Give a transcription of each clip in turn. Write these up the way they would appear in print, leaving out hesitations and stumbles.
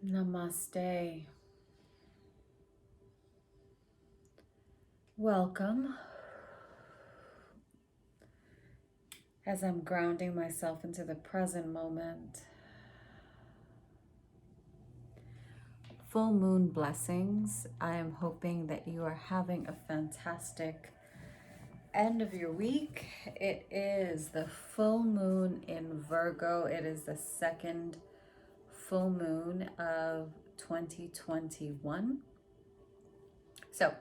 Namaste. Welcome. As I'm grounding myself into the present moment. Full moon blessings. I am hoping that you are having a fantastic end of your week. It is the full moon in Virgo. It is the second full moon of 2021. So,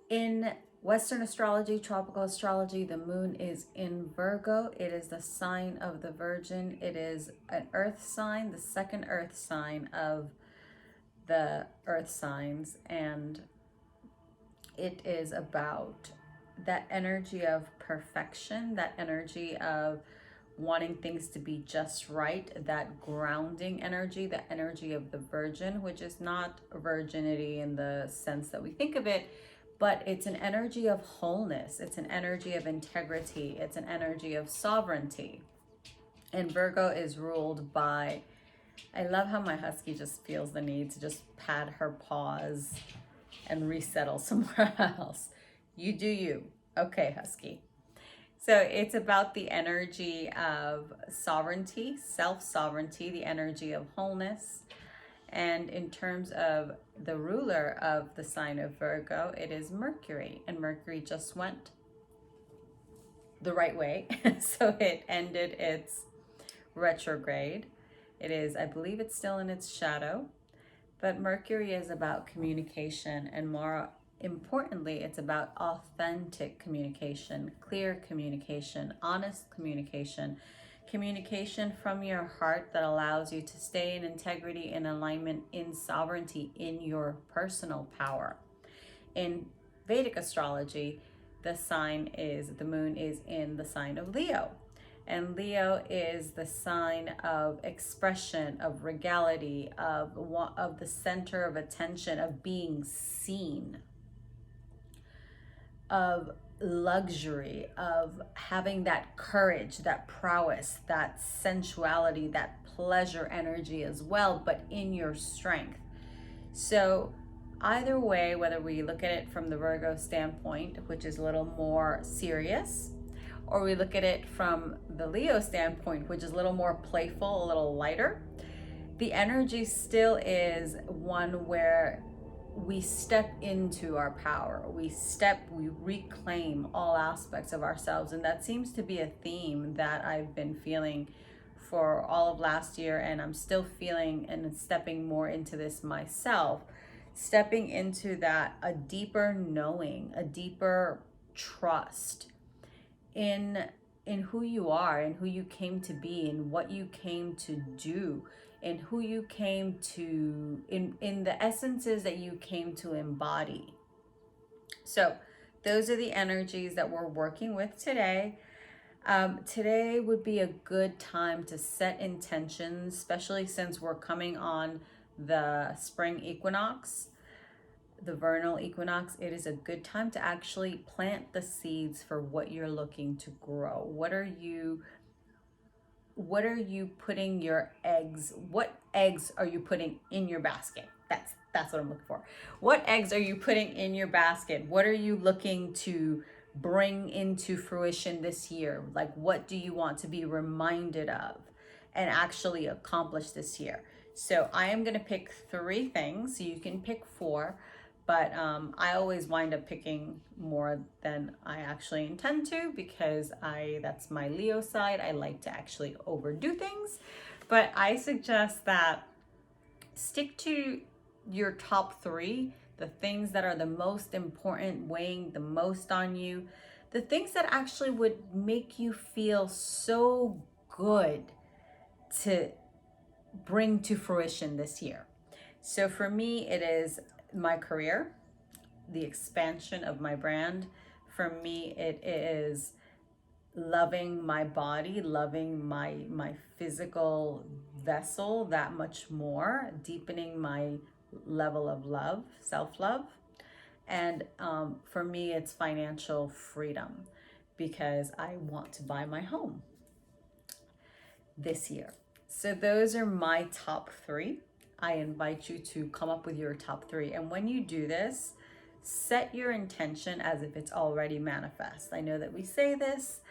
in Western astrology, tropical astrology, the moon is in Virgo. It is the sign of the Virgin. It is an earth sign, the second earth sign of the earth signs. And it is about that energy of perfection, that energy of wanting things to be just right, that grounding energy, the energy of the Virgin, which is not virginity in the sense that we think of it, but it's an energy of wholeness. It's an energy of integrity. It's an energy of sovereignty. And Virgo is ruled by, I love how my husky just feels the need to just pat her paws and resettle somewhere else. You do you. Okay, husky. So it's about the energy of sovereignty, self-sovereignty, the energy of wholeness. And in terms of the ruler of the sign of Virgo, it is Mercury. And Mercury just went the right way. So it ended its retrograde. It is, I believe it's still in its shadow. But Mercury is about communication, and more importantly, it's about authentic communication, clear communication, honest communication, communication from your heart that allows you to stay in integrity, in alignment, in sovereignty, in your personal power. In Vedic astrology, the moon is in the sign of Leo. And Leo is the sign of expression, of regality, of the center of attention, of being seen, of luxury, of having that courage, that prowess, that sensuality, that pleasure energy as well, but in your strength. So either way, whether we look at it from the Virgo standpoint, which is a little more serious, or we look at it from the Leo standpoint, which is a little more playful, a little lighter, the energy still is one where we step into our power. We reclaim all aspects of ourselves. And that seems to be a theme that I've been feeling for all of last year. And I'm still feeling and stepping more into this myself, stepping into that, a deeper knowing, a deeper trust in who you are and who you came to be and what you came to do and who you came to in the essences that you came to embody. So those are the energies that we're working with today. Today would be a good time to set intentions, especially since we're coming on the spring equinox, the vernal equinox. It is a good time to actually plant the seeds for what you're looking to grow. What are you putting your eggs? What eggs are you putting in your basket? That's what I'm looking for. What eggs are you putting in your basket? What are you looking to bring into fruition this year? Like, what do you want to be reminded of and actually accomplish this year? So I am going to pick 3 things. So you can pick 4, but I always wind up picking more than I actually intend to, because that's my Leo side. I like to actually overdo things, but I suggest that stick to your top 3, the things that are the most important, weighing the most on you, the things that actually would make you feel so good to bring to fruition this year. So for me, it is my career, the expansion of my brand. For me, it is loving my body, loving my physical vessel that much more, deepening my level of love, self-love. And for me, it's financial freedom, because I want to buy my home this year. So those are my top 3. I invite you to come up with your top 3. And when you do this, set your intention as if it's already manifest. I know that we say this,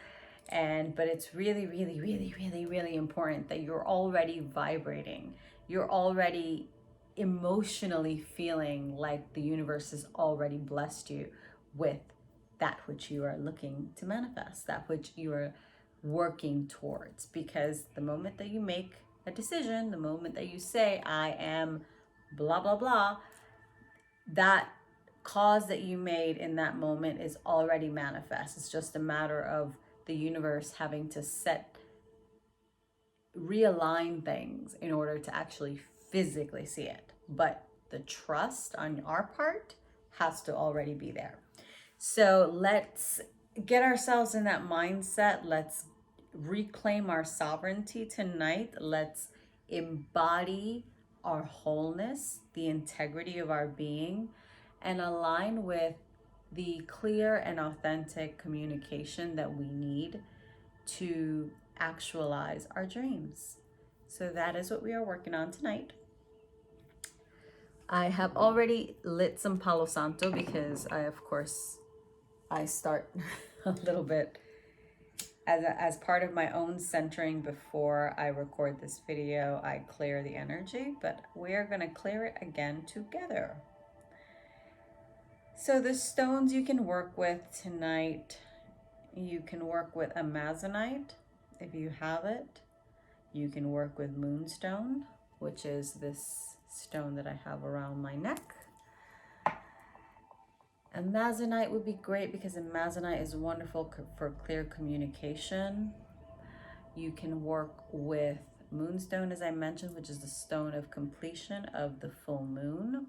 but it's really, really, really, really, really important that you're already vibrating. You're already emotionally feeling like the universe has already blessed you with that which you are looking to manifest, that which you are working towards. Because the moment that you make a decision, the moment that you say, I am blah, blah, blah, that cause that you made in that moment is already manifest. It's just a matter of the universe having to realign things in order to actually physically see it. But the trust on our part has to already be there. So let's get ourselves in that mindset. Let's reclaim our sovereignty tonight. Let's embody our wholeness, the integrity of our being, and align with the clear and authentic communication that we need to actualize our dreams. So that is what we are working on tonight. I have already lit some Palo Santo because I start a little bit as part of my own centering before I record this video. I clear the energy, but we're going to clear it again together. So the stones you can work with tonight, you can work with amazonite if you have it. You can work with moonstone, which is this stone that I have around my neck. Amazonite would be great because amazonite is wonderful for clear communication. You can work with moonstone, as I mentioned, which is the stone of completion of the full moon.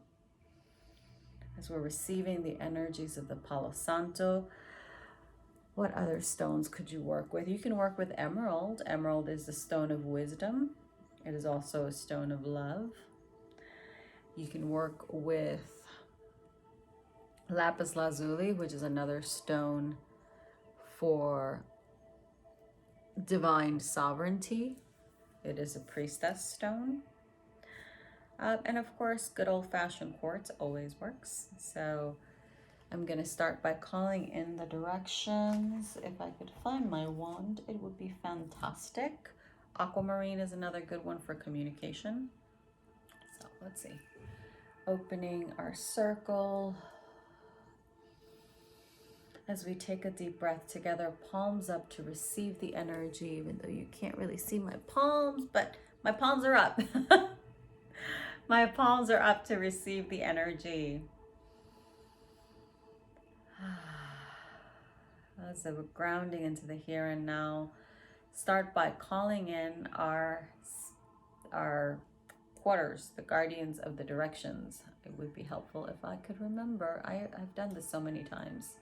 As we're receiving the energies of the Palo Santo, what other stones could you work with? You can work with emerald. Emerald is the stone of wisdom. It is also a stone of love. You can work with lapis lazuli, which is another stone for divine sovereignty. It is a priestess stone. And of course, good old-fashioned quartz always works. So I'm going to start by calling in the directions. If I could find my wand, it would be fantastic. Aquamarine is another good one for communication. So let's see. Opening our circle. As we take a deep breath together, palms up to receive the energy, even though you can't really see my palms, but my palms are up. My palms are up to receive the energy. As we're grounding into the here and now, start by calling in our quarters, the guardians of the directions. It would be helpful if I could remember. I've done this so many times.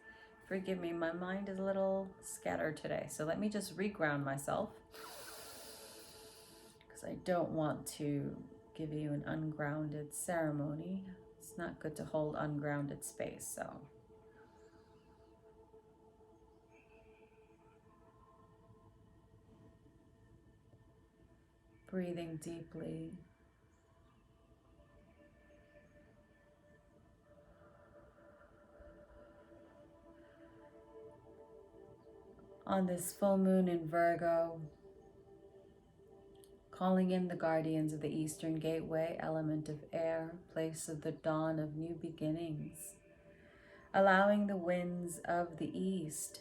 Forgive me, my mind is a little scattered today. So let me just reground myself, because I don't want to give you an ungrounded ceremony. It's not good to hold ungrounded space, so. Breathing deeply. On this full moon in Virgo, calling in the guardians of the Eastern Gateway, element of air, place of the dawn of new beginnings, allowing the winds of the East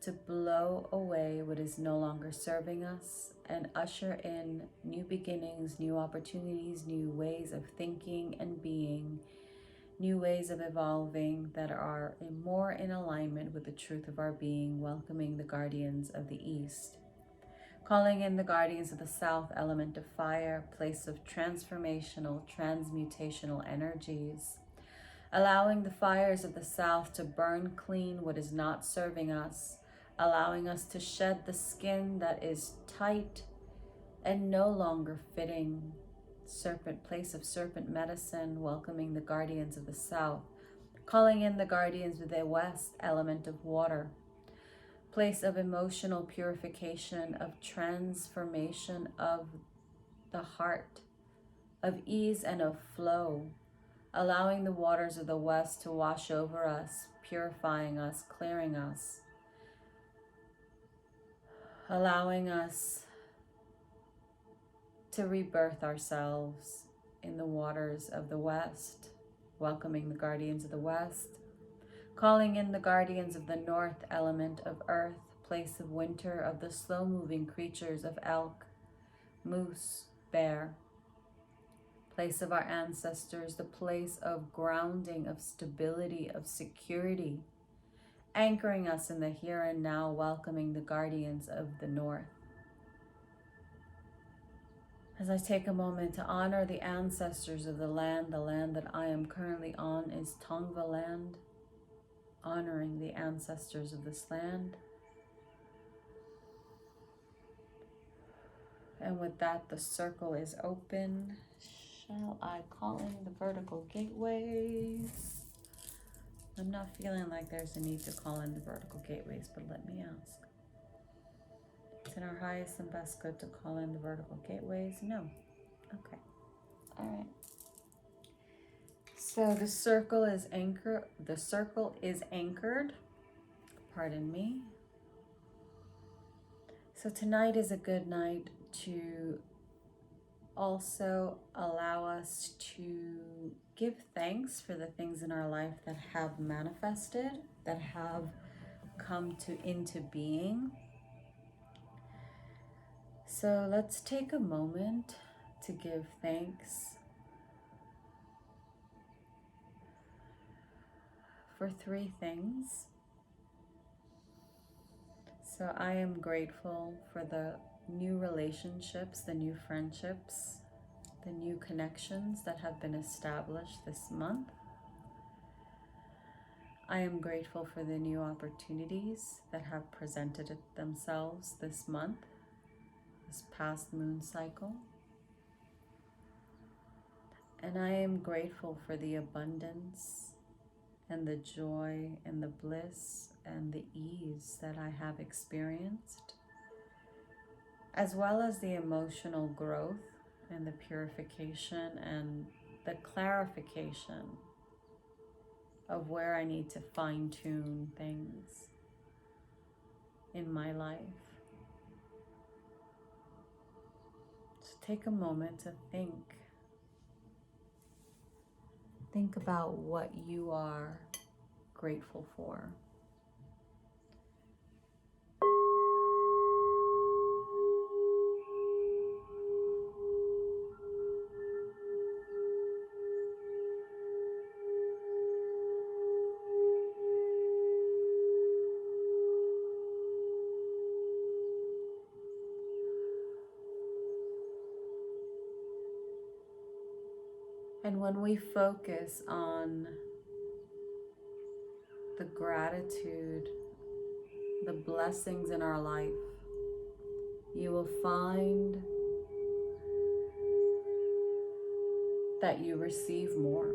to blow away what is no longer serving us and usher in new beginnings, new opportunities, new ways of thinking and being, new ways of evolving that are more in alignment with the truth of our being, welcoming the guardians of the East. Calling in the guardians of the South, element of fire, place of transformational, transmutational energies, allowing the fires of the South to burn clean what is not serving us, allowing us to shed the skin that is tight and no longer fitting. Serpent, place of serpent medicine, welcoming the guardians of the South, calling in the guardians of the West, element of water, place of emotional purification, of transformation of the heart, of ease and of flow, allowing the waters of the west to wash over us, purifying us, clearing us, allowing us to rebirth ourselves in the waters of the west, welcoming the guardians of the west, calling in the guardians of the north element of earth, place of winter, of the slow-moving creatures of elk, moose, bear, place of our ancestors, the place of grounding, of stability, of security, anchoring us in the here and now, welcoming the guardians of the north. As I take a moment to honor the ancestors of the land that I am currently on is Tongva land, honoring the ancestors of this land. And with that, the circle is open. Shall I call in the vertical gateways? I'm not feeling like there's a need to call in the vertical gateways, but let me ask. It's in our highest and best good to call in the vertical gateways? No. Okay. All right. So the circle is anchored. Pardon me. So tonight is a good night to also allow us to give thanks for the things in our life that have manifested, that have come into being. So let's take a moment to give thanks for 3 things. So I am grateful for the new relationships, the new friendships, the new connections that have been established this month. I am grateful for the new opportunities that have presented themselves this month, this past moon cycle. And I am grateful for the abundance and the joy and the bliss and the ease that I have experienced, as well as the emotional growth and the purification and the clarification of where I need to fine-tune things in my life. So take a moment to think. Think about what you are grateful for. And when we focus on the gratitude, the blessings in our life, you will find that you receive more.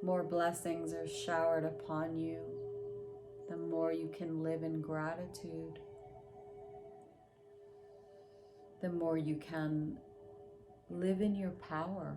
More blessings are showered upon you, the more you can live in gratitude, the more you can live in your power.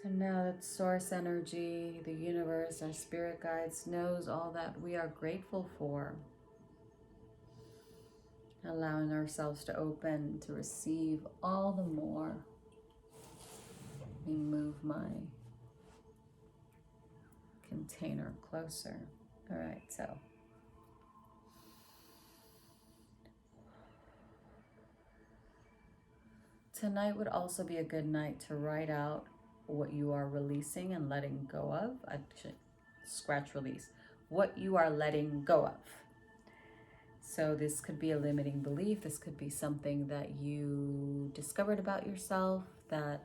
So now that source energy, the universe, our spirit guides knows all that we are grateful for, allowing ourselves to open to receive all the more. Let me move my container closer. All right, so tonight would also be a good night to write out what you are releasing and letting go of. I should scratch release. What you are letting go of. So this could be a limiting belief. This could be something that you discovered about yourself that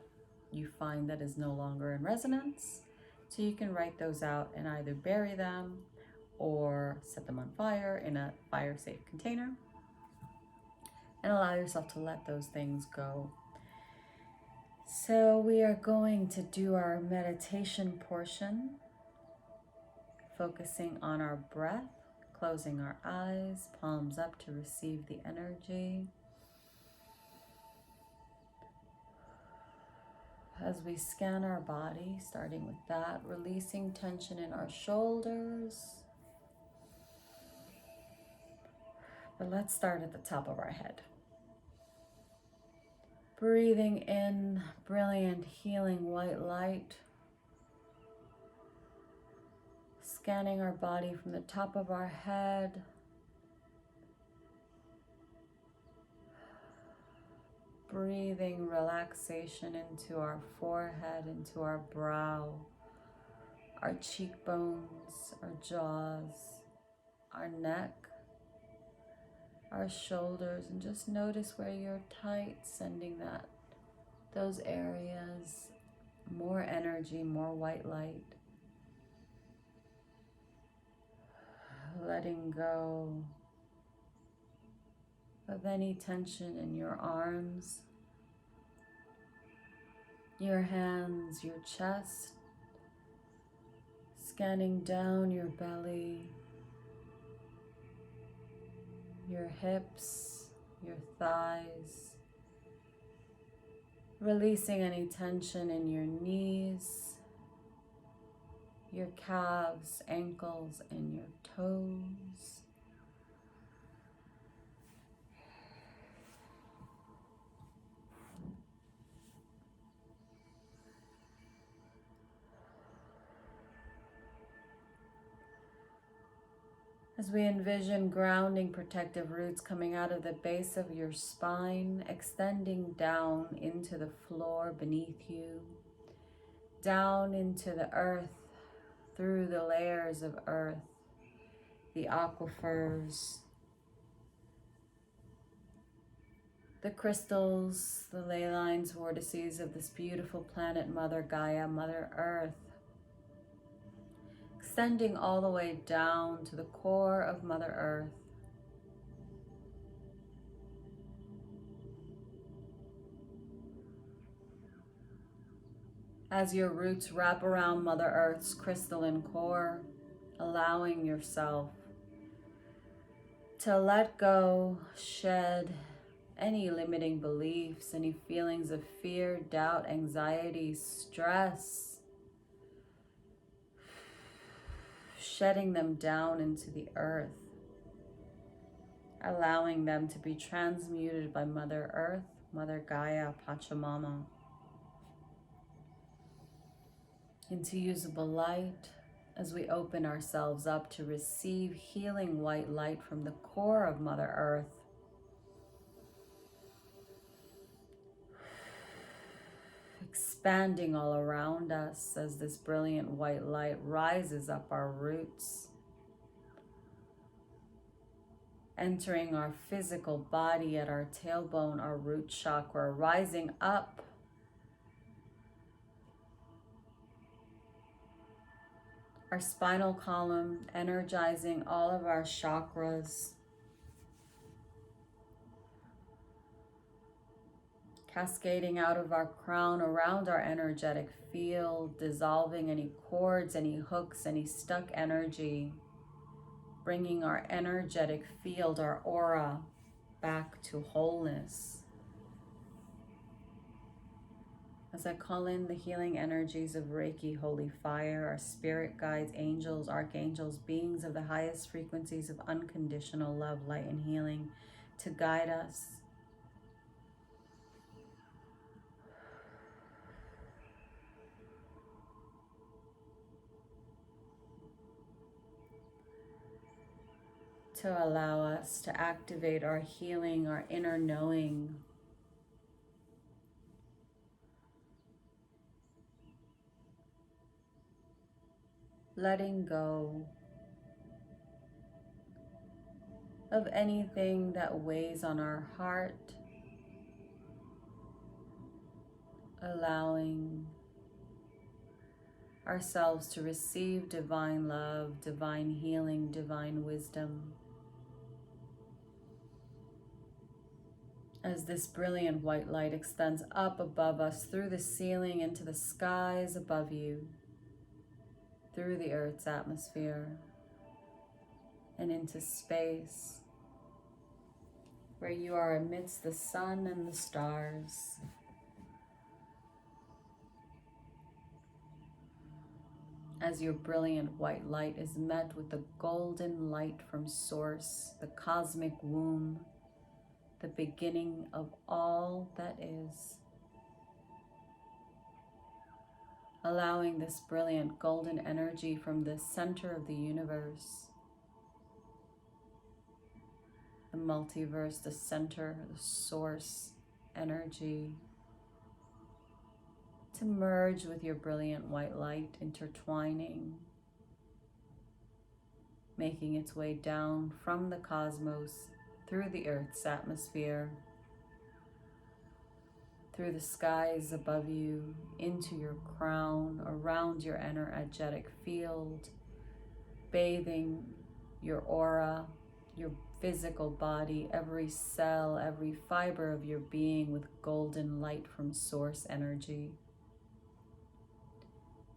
you find that is no longer in resonance. So you can write those out and either bury them or set them on fire in a fire-safe container and allow yourself to let those things go. So we are going to do our meditation portion, focusing on our breath, closing our eyes, palms up to receive the energy. As we scan our body, starting with that, releasing tension in our shoulders. But let's start at the top of our head. Breathing in brilliant, healing white light. Scanning our body from the top of our head. Breathing relaxation into our forehead, into our brow, our cheekbones, our jaws, our neck, our shoulders, and just notice where you're tight, sending those areas more energy, more white light. Letting go of any tension in your arms, your hands, your chest, scanning down your belly, your hips, your thighs, releasing any tension in your knees, your calves, ankles, and your toes. As we envision grounding protective roots coming out of the base of your spine, extending down into the floor beneath you, down into the earth, through the layers of earth, the aquifers, the crystals, the ley lines, vortices of this beautiful planet, Mother Gaia, Mother Earth, extending all the way down to the core of Mother Earth. As your roots wrap around Mother Earth's crystalline core, allowing yourself to let go, shed any limiting beliefs, any feelings of fear, doubt, anxiety, stress, shedding them down into the earth, allowing them to be transmuted by Mother Earth, Mother Gaia, Pachamama, into usable light as we open ourselves up to receive healing white light from the core of Mother Earth. Expanding all around us as this brilliant white light rises up our roots, entering our physical body at our tailbone, our root chakra, rising up our spinal column, energizing all of our chakras, cascading out of our crown around our energetic field, dissolving any cords, any hooks, any stuck energy, bringing our energetic field, our aura, back to wholeness. As I call in the healing energies of Reiki, holy fire, our spirit guides, angels, archangels, beings of the highest frequencies of unconditional love, light, and healing to guide us, to allow us to activate our healing, our inner knowing. Letting go of anything that weighs on our heart, allowing ourselves to receive divine love, divine healing, divine wisdom. As this brilliant white light extends up above us, through the ceiling, into the skies above you, through the Earth's atmosphere, and into space, where you are amidst the sun and the stars. As your brilliant white light is met with the golden light from Source, the cosmic womb, the beginning of all that is. Allowing this brilliant golden energy from the center of the universe, the multiverse, the center, the source energy, to merge with your brilliant white light, intertwining, making its way down from the cosmos, through the Earth's atmosphere, through the skies above you, into your crown, around your energetic field, bathing your aura, your physical body, every cell, every fiber of your being with golden light from Source energy,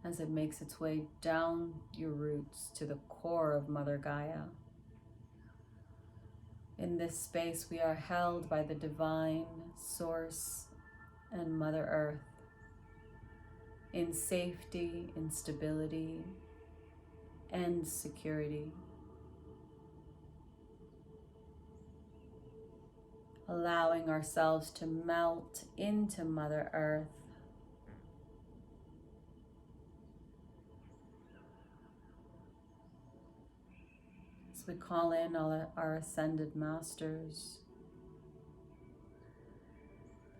as it makes its way down your roots to the core of Mother Gaia. In this space, we are held by the divine Source and Mother Earth, in safety, in stability, and security. Allowing ourselves to melt into Mother Earth, as we call in all our ascended masters,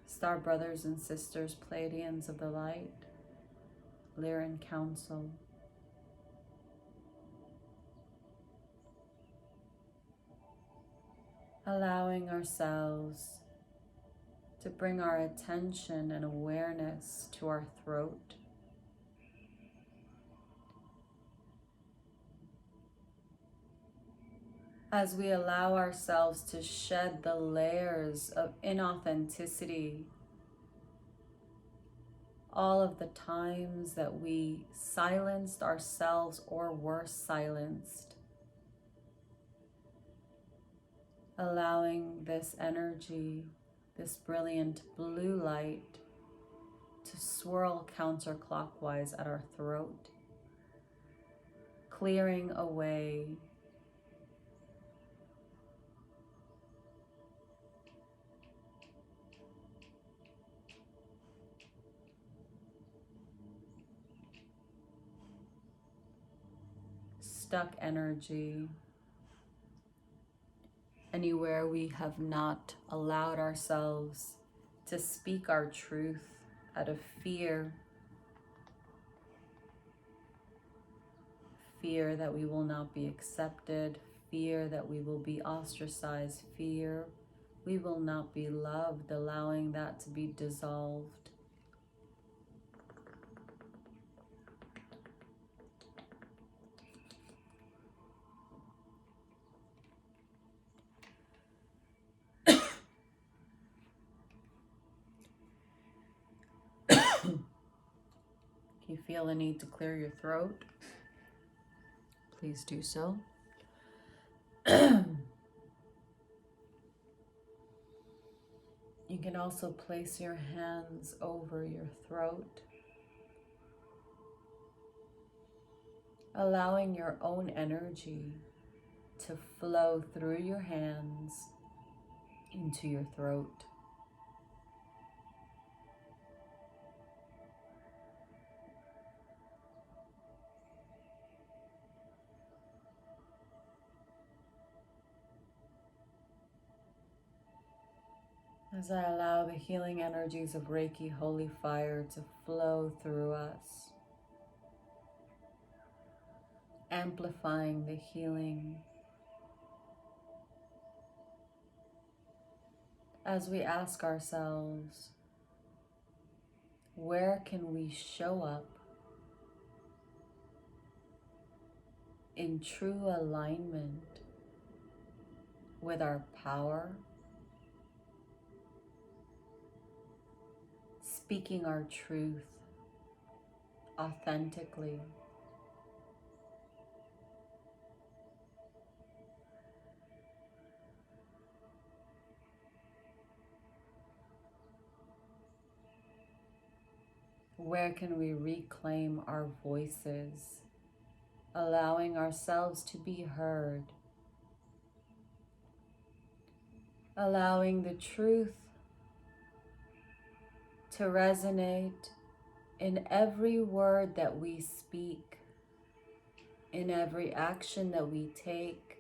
star brothers and sisters, Pleiadians of the light, Lyran Council, allowing ourselves to bring our attention and awareness to our throat. As we allow ourselves to shed the layers of inauthenticity, all of the times that we silenced ourselves or were silenced, allowing this energy, this brilliant blue light, to swirl counterclockwise at our throat, clearing away stuck energy, anywhere we have not allowed ourselves to speak our truth out of fear, fear that we will not be accepted, fear that we will be ostracized, fear we will not be loved, allowing that to be dissolved. If you feel the need to clear your throat, please do so. You can also place your hands over your throat, allowing your own energy to flow through your hands into your throat. As I allow the healing energies of Reiki Holy Fire to flow through us, amplifying the healing. As we ask ourselves, where can we show up in true alignment with our power, speaking our truth authentically, where can we reclaim our voices, allowing ourselves to be heard, allowing the truth to resonate in every word that we speak, in every action that we take,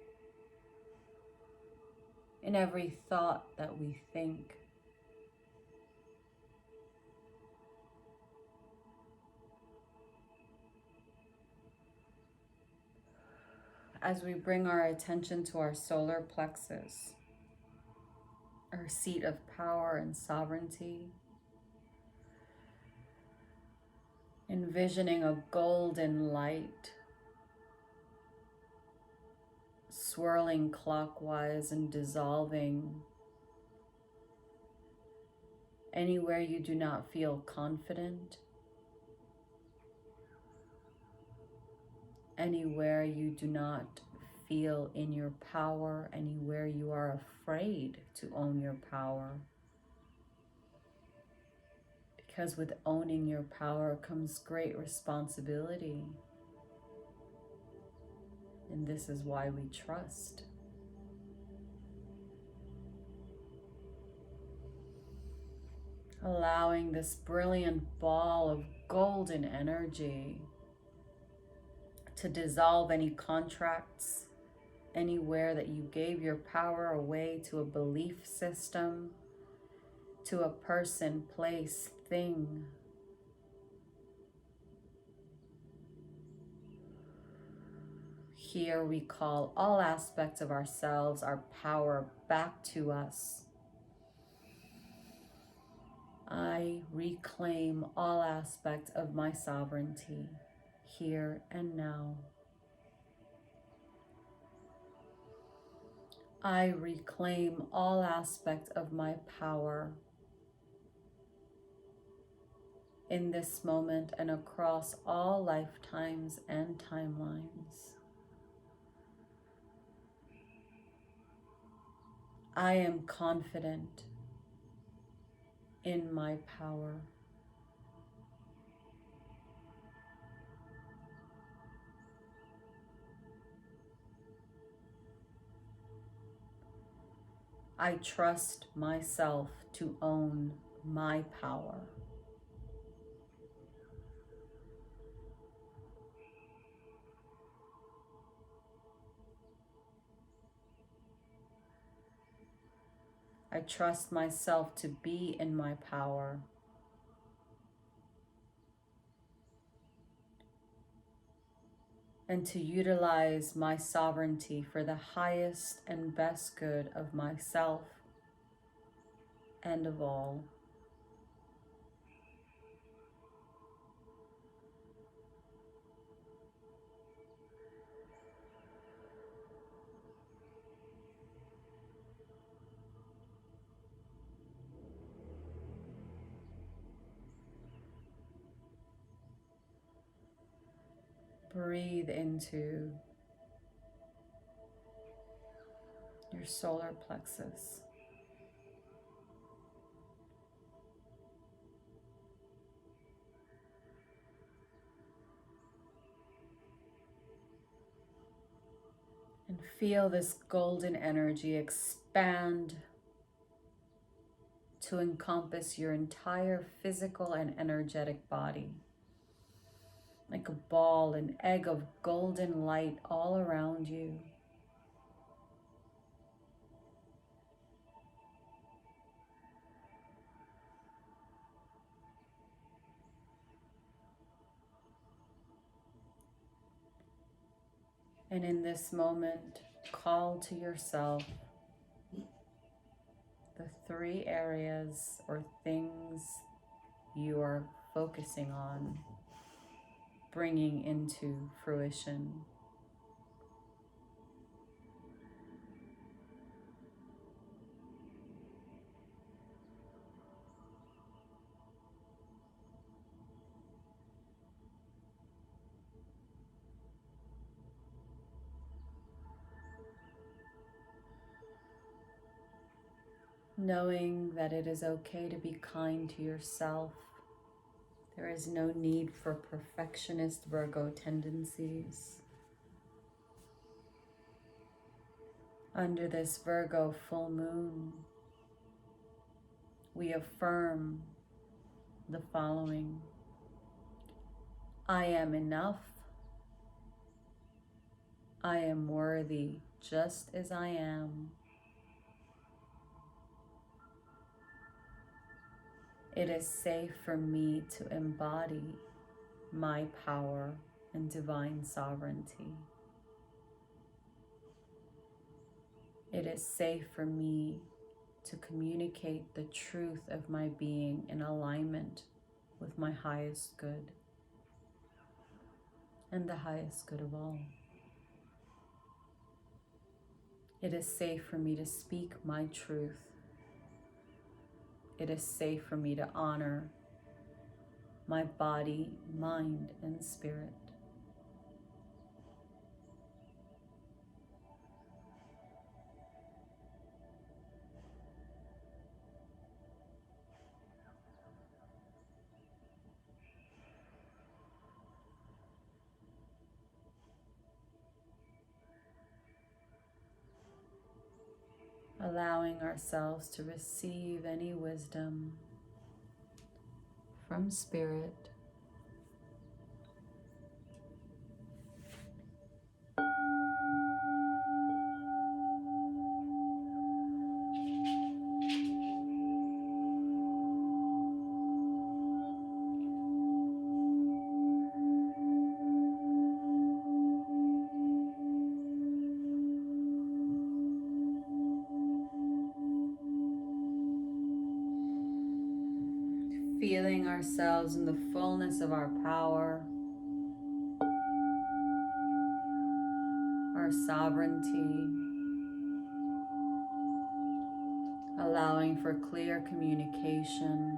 in every thought that we think. As we bring our attention to our solar plexus, our seat of power and sovereignty, envisioning a golden light swirling clockwise and dissolving anywhere you do not feel confident, anywhere you do not feel in your power, anywhere you are afraid to own your power. Because with owning your power comes great responsibility. And this is why we trust. Allowing this brilliant ball of golden energy to dissolve any contracts, anywhere that you gave your power away to a belief system, to a person, place, thing. Here we call all aspects of ourselves, our power, back to us. I reclaim all aspects of my sovereignty here and now. I reclaim all aspects of my power in this moment and across all lifetimes and timelines. I am confident in my power. I trust myself to own my power. I trust myself to be in my power. And to utilize my sovereignty for the highest and best good of myself and of all. Breathe into your solar plexus. And feel this golden energy expand to encompass your entire physical and energetic body. Like a ball, an egg of golden light all around you. And in this moment, call to yourself the 3 areas or things you are focusing on, bringing into fruition. Knowing that it is okay to be kind to yourself. There is no need for perfectionist Virgo tendencies. Under this Virgo full moon, we affirm the following: I am enough. I am worthy just as I am. It is safe for me to embody my power and divine sovereignty. It is safe for me to communicate the truth of my being in alignment with my highest good and the highest good of all. It is safe for me to speak my truth. It is safe for me to honor my body, mind, and spirit. Allowing ourselves to receive any wisdom from Spirit. Feeling ourselves in the fullness of our power, our sovereignty, allowing for clear communication.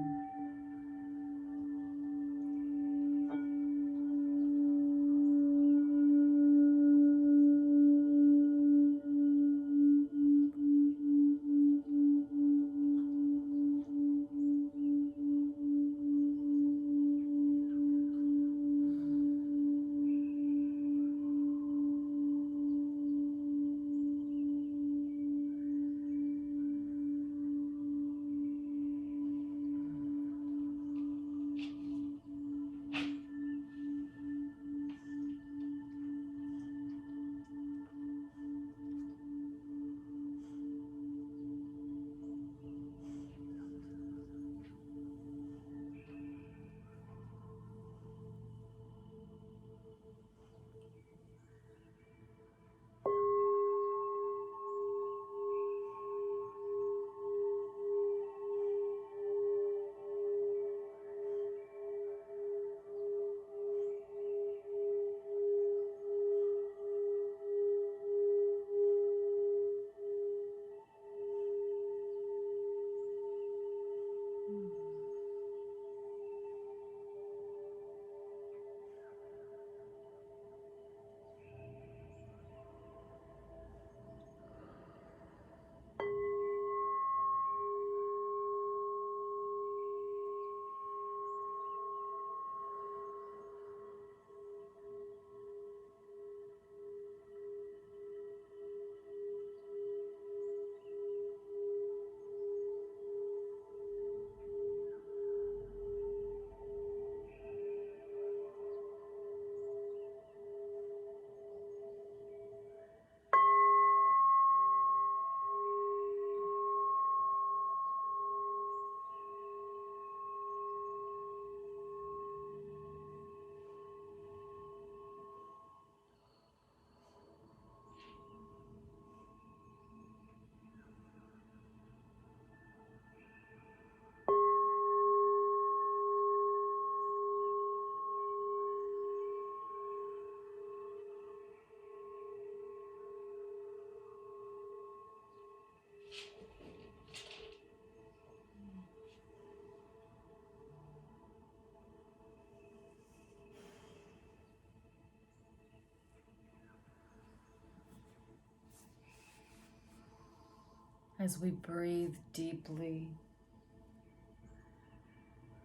As we breathe deeply,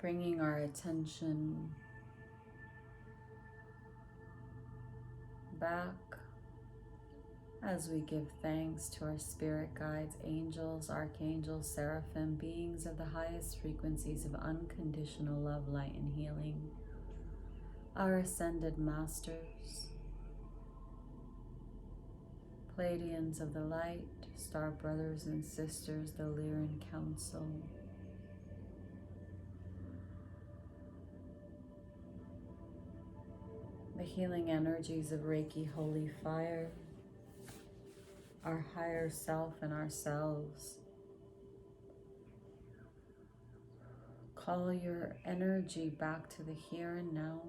bringing our attention back as we give thanks to our spirit guides, angels, archangels, seraphim, beings of the highest frequencies of unconditional love, light, and healing, our ascended masters, Pleiadians of the light, star brothers and sisters, the Lyran Council, the healing energies of Reiki Holy Fire, our higher self and ourselves. Call your energy back to the here and now.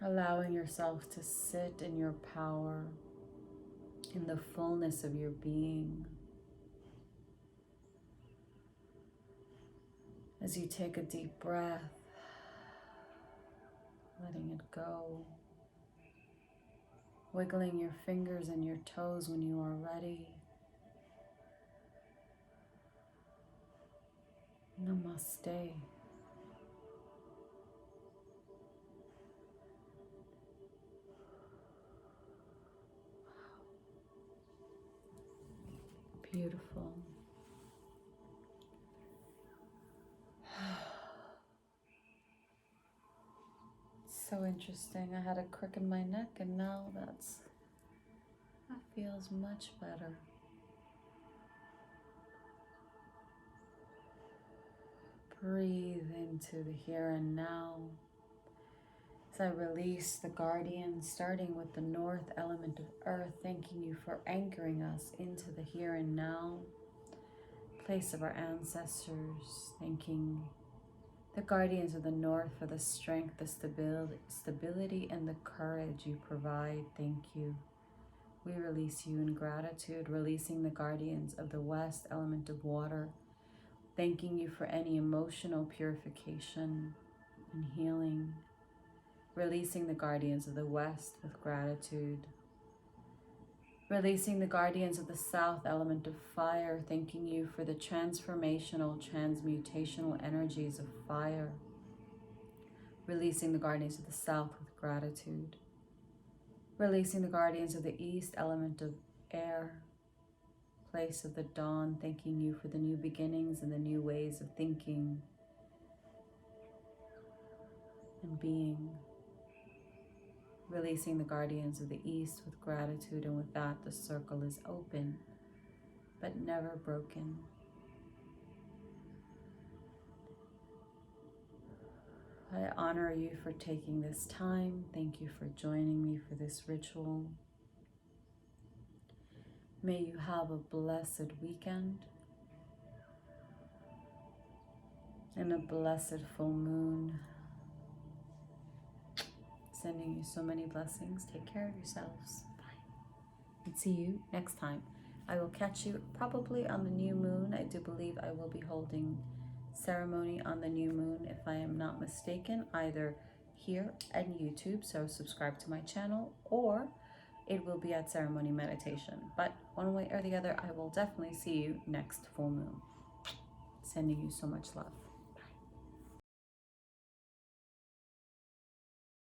Allowing yourself to sit in your power, in the fullness of your being. As you take a deep breath, letting it go. Wiggling your fingers and your toes when you are ready. Namaste. Beautiful. So interesting. I had a crick in my neck and now that feels much better. Breathe into the here and now. As I release the guardians, starting with the north element of earth, thanking you for anchoring us into the here and now, place of our ancestors, thanking the guardians of the north for the strength, the stability, and the courage you provide. Thank you. We release you in gratitude, releasing the guardians of the west element of water, thanking you for any emotional purification and healing, releasing the guardians of the west with gratitude, releasing the guardians of the south element of fire, thanking you for the transformational, transmutational energies of fire, releasing the guardians of the south with gratitude, releasing the guardians of the east element of air, place of the dawn, thanking you for the new beginnings and the new ways of thinking and being, releasing the guardians of the east with gratitude, and with that the circle is open but never broken. I honor you for taking this time. Thank you for joining me for this ritual. May you have a blessed weekend and a blessed full moon. Sending you so many blessings. Take care of yourselves. Bye. And see you next time. I will catch you probably on the new moon. I do believe I will be holding ceremony on the new moon, if I am not mistaken, either here and YouTube, so subscribe to my channel, or it will be at ceremony meditation. But one way or the other, I will definitely see you next full moon. Sending you so much love.